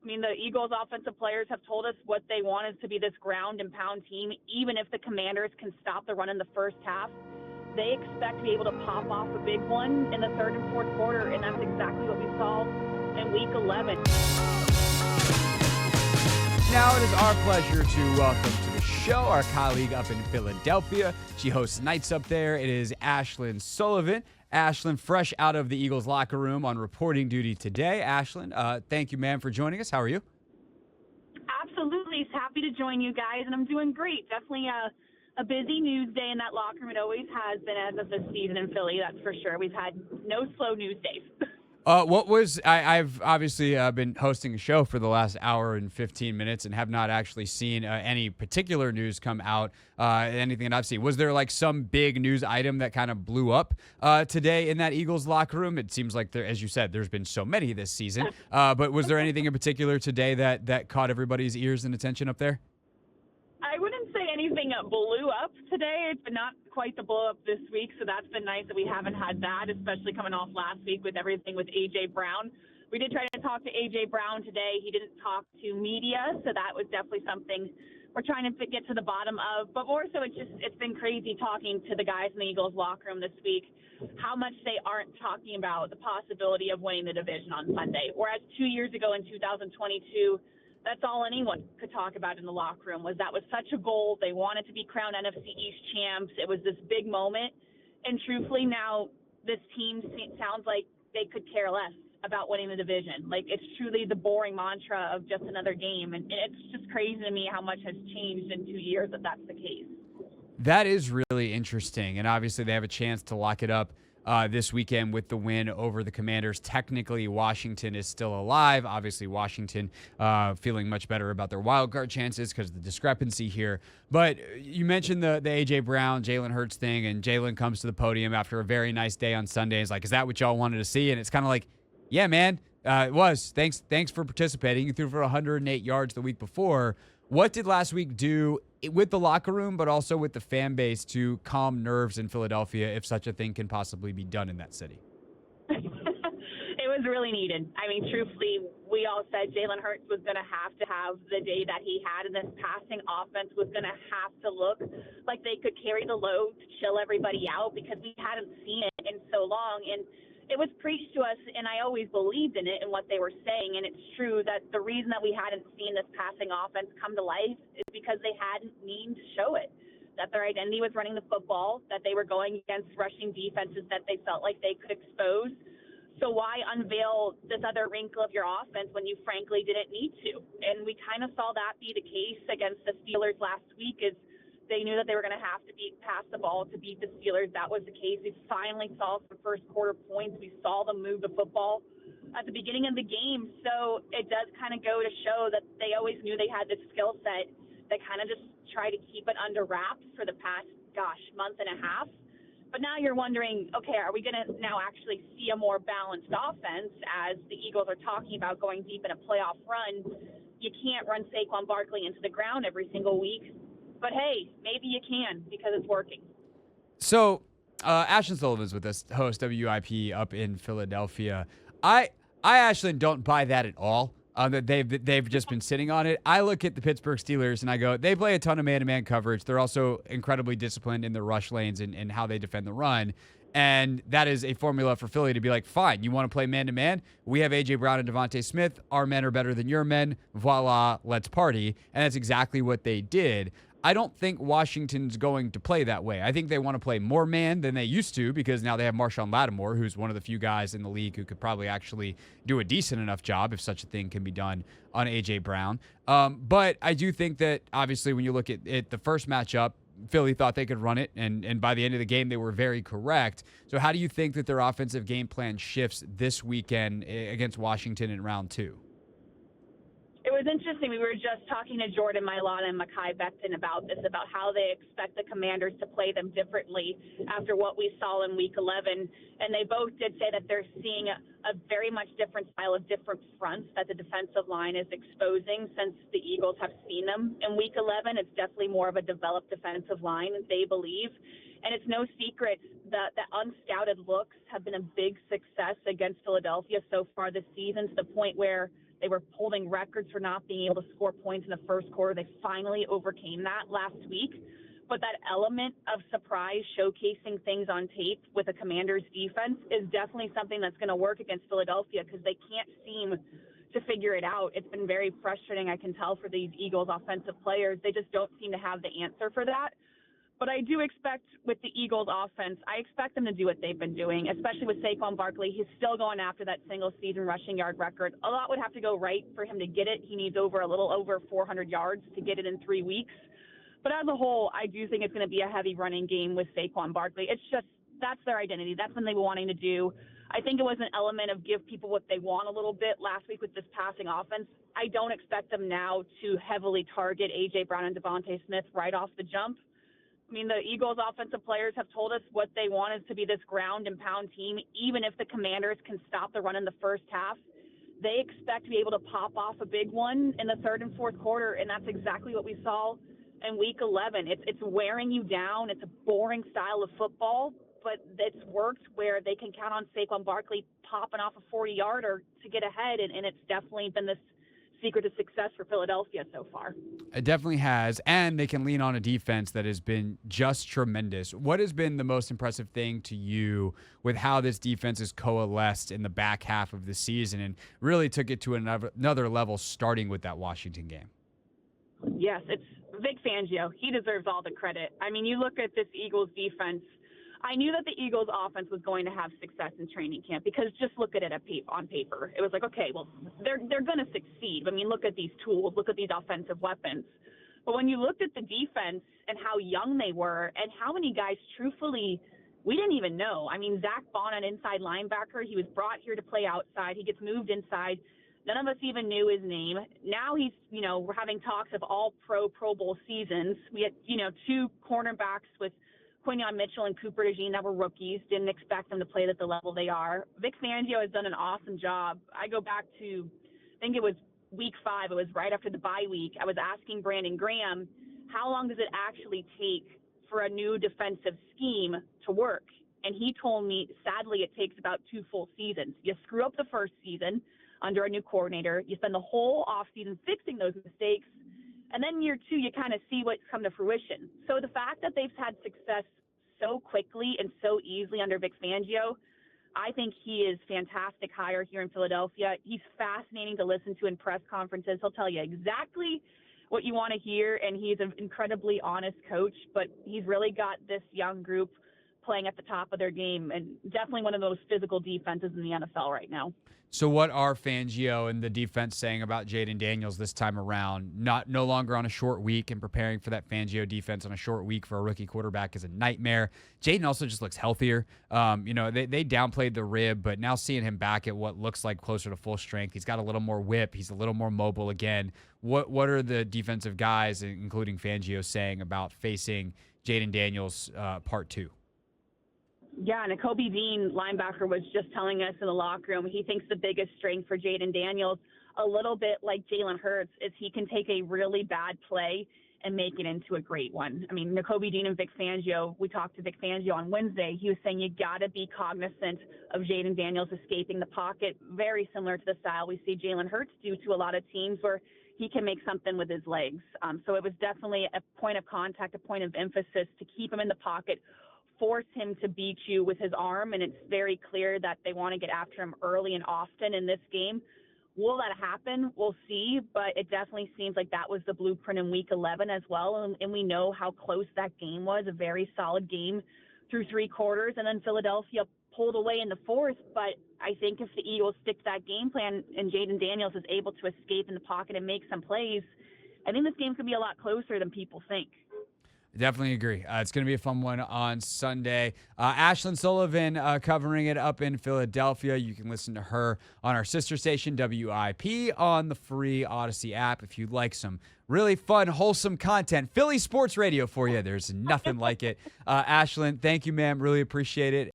I mean, the Eagles offensive players have told us what they want is to be this ground and pound team. Even if the Commanders can stop the run in the first half, they expect to be able to pop off a big one in the third and fourth quarter, and that's exactly what we saw in Week 11. Now it is our pleasure to welcome to the show our colleague up in Philadelphia. She hosts nights up there. It is Ashlyn Sullivan. Ashlyn, fresh out of the Eagles locker room on reporting duty today. Ashlyn, thank you, ma'am, for joining us. How are you? Absolutely. Happy to join you guys, and I'm doing great. Definitely a busy news day in that locker room. It always has been as of this season in Philly, that's for sure. We've had no slow news days. I've obviously been hosting a show for the last hour and 15 minutes and have not actually seen any particular news come out, anything that I've seen. Was there like some big news item that kind of blew up today in that Eagles locker room? It seems like, there, as you said, there's been so many this season. But was there anything in particular today that caught everybody's ears and attention up there? I wouldn't say anything blew up today. It's been not quite the blow up this week, so that's been nice that we haven't had that, especially coming off last week with everything with A.J. Brown. We did try to talk to A.J. Brown today. He didn't talk to media, so that was definitely something we're trying to get to the bottom of. But more so, it's been crazy talking to the guys in the Eagles locker room this week, how much they aren't talking about the possibility of winning the division on Sunday. Whereas 2 years ago in 2022, that's all anyone could talk about in the locker room was that was such a goal. They wanted to be crowned NFC East champs. It was this big moment. And truthfully, now this team sounds like they could care less about winning the division. Like, it's truly the boring mantra of just another game. And it's just crazy to me how much has changed in 2 years if that's the case. That is really interesting. And obviously they have a chance to lock it up this weekend with the win over the Commanders. Technically, Washington is still alive. Obviously, Washington feeling much better about their wild card chances because of the discrepancy here. But you mentioned the A.J. Brown, Jalen Hurts thing, and Jalen comes to the podium after a very nice day on Sunday. He's like, is that what y'all wanted to see? And it's kind of like, yeah, man, it was. Thanks for participating. You threw for 108 yards the week before. What did last week do with the locker room, but also with the fan base to calm nerves in Philadelphia, if such a thing can possibly be done in that city? It was really needed. I mean, truthfully, we all said Jalen Hurts was going to have the day that he had, and this passing offense was going to have to look like they could carry the load to chill everybody out because we hadn't seen it in so long. And it was preached to us, and I always believed in it and what they were saying. And it's true that the reason that we hadn't seen this passing offense come to life is because they hadn't needed to show it, that their identity was running the football, that they were going against rushing defenses that they felt like they could expose. So why unveil this other wrinkle of your offense when you frankly didn't need to? And we kind of saw that be the case against the Steelers last week. Is they knew that they were going to have to pass the ball to beat the Steelers. That was the case. We finally saw some first quarter points. We saw them move the football at the beginning of the game. So it does kind of go to show that they always knew they had this skill set. They kind of just try to keep it under wraps for the past, month and a half. But now you're wondering, okay, are we going to now actually see a more balanced offense as the Eagles are talking about going deep in a playoff run? You can't run Saquon Barkley into the ground every single week. But hey, maybe you can because it's working. So, Ashlyn Sullivan's with us, host WIP up in Philadelphia. I actually don't buy that at all. That they've just been sitting on it. I look at the Pittsburgh Steelers and I go, they play a ton of man-to-man coverage. They're also incredibly disciplined in their rush lanes and how they defend the run. And that is a formula for Philly to be like, fine, you want to play man-to-man? We have A.J. Brown and Devontae Smith. Our men are better than your men. Voila, let's party. And that's exactly what they did. I don't think Washington's going to play that way. I think they want to play more man than they used to because now they have Marshawn Lattimore, who's one of the few guys in the league who could probably actually do a decent enough job, if such a thing can be done, on A.J. Brown. But I do think that, obviously, when you look at it, the first matchup, Philly thought they could run it, and by the end of the game, they were very correct. So how do you think that their offensive game plan shifts this weekend against Washington in round 2? It was interesting. We were just talking to Jordan Mailata and Mekhi Becton about this, about how they expect the Commanders to play them differently after what we saw in Week 11. And they both did say that they're seeing a very much different style of different fronts that the defensive line is exposing since the Eagles have seen them. In Week 11, it's definitely more of a developed defensive line, they believe. And it's no secret that the unscouted looks have been a big success against Philadelphia so far this season, to the point where They were holding records for not being able to score points in the first quarter. They finally overcame that last week. But that element of surprise, showcasing things on tape with a Commanders defense is definitely something that's going to work against Philadelphia because they can't seem to figure it out. It's been very frustrating, I can tell, for these Eagles offensive players. They just don't seem to have the answer for that. But I do expect with the Eagles offense, I expect them to do what they've been doing, especially with Saquon Barkley. He's still going after that single-season rushing yard record. A lot would have to go right for him to get it. He needs a little over 400 yards to get it in 3 weeks. But as a whole, I do think it's going to be a heavy running game with Saquon Barkley. It's just that's their identity. That's what they were wanting to do. I think it was an element of give people what they want a little bit last week with this passing offense. I don't expect them now to heavily target A.J. Brown and Devontae Smith right off the jump. I mean, the Eagles offensive players have told us what they want is to be this ground and pound team. Even if the Commanders can stop the run in the first half, they expect to be able to pop off a big one in the third and fourth quarter, and that's exactly what we saw in Week 11. It's wearing you down. It's a boring style of football, but it's worked where they can count on Saquon Barkley popping off a 40-yarder to get ahead, and it's definitely been this secret of success for Philadelphia so far. It definitely has, and they can lean on a defense that has been just tremendous. What has been the most impressive thing to you with how this defense has coalesced in the back half of the season and really took it to another level, starting with that Washington game? Yes, it's Vic Fangio. He deserves all the credit. I mean, you look at this Eagles defense. I knew that the Eagles offense was going to have success in training camp because just look at it on paper. It was like, okay, well, they're going to succeed. I mean, look at these tools. Look at these offensive weapons. But when you looked at the defense and how young they were and how many guys, truthfully, we didn't even know. I mean, Zach Bond, an inside linebacker, he was brought here to play outside. He gets moved inside. None of us even knew his name. Now he's, we're having talks of all Pro Bowl seasons. We had, two cornerbacks with Quinyon Mitchell and Cooper DeJean that were rookies. Didn't expect them to play at the level they are. Vic Fangio has done an awesome job. I go back to, I think it was week 5. It was right after the bye week. I was asking Brandon Graham, how long does it actually take for a new defensive scheme to work? And he told me, sadly, it takes about 2 full seasons. You screw up the first season under a new coordinator. You spend the whole offseason fixing those mistakes. And then year 2, you kind of see what's come to fruition. So the fact that they've had success so quickly and so easily under Vic Fangio, I think he is fantastic hire here in Philadelphia. He's fascinating to listen to in press conferences. He'll tell you exactly what you want to hear, and he's an incredibly honest coach, but he's really got this young group playing at the top of their game and definitely one of those physical defenses in the NFL right now. So what are Fangio and the defense saying about Jayden Daniels this time around? No longer on a short week, and preparing for that Fangio defense on a short week for a rookie quarterback is a nightmare. Jayden also just looks healthier. They downplayed the rib, but now seeing him back at what looks like closer to full strength, he's got a little more whip. He's a little more mobile again. What are the defensive guys, including Fangio, saying about facing Jayden Daniels part 2? Yeah, and Kobe Dean, linebacker, was just telling us in the locker room he thinks the biggest strength for Jayden Daniels, a little bit like Jalen Hurts, is he can take a really bad play and make it into a great one. I mean, Kobe Dean and Vic Fangio, we talked to Vic Fangio on Wednesday. He was saying you got to be cognizant of Jayden Daniels escaping the pocket, very similar to the style we see Jalen Hurts do to a lot of teams where he can make something with his legs. So it was definitely a point of contact, a point of emphasis to keep him in the pocket, force him to beat you with his arm, and it's very clear that they want to get after him early and often in this game. Will that happen? We'll see, but it definitely seems like that was the blueprint in Week 11 as well, and we know how close that game was, a very solid game through 3 quarters, and then Philadelphia pulled away in the 4th, but I think if the Eagles stick to that game plan and Jayden Daniels is able to escape in the pocket and make some plays, I think this game could be a lot closer than people think. Definitely agree. It's going to be a fun one on Sunday. Ashlyn Sullivan covering it up in Philadelphia. You can listen to her on our sister station, WIP, on the free Odyssey app if you'd like some really fun, wholesome content. Philly sports radio for you. There's nothing like it. Ashlyn, thank you, ma'am. Really appreciate it.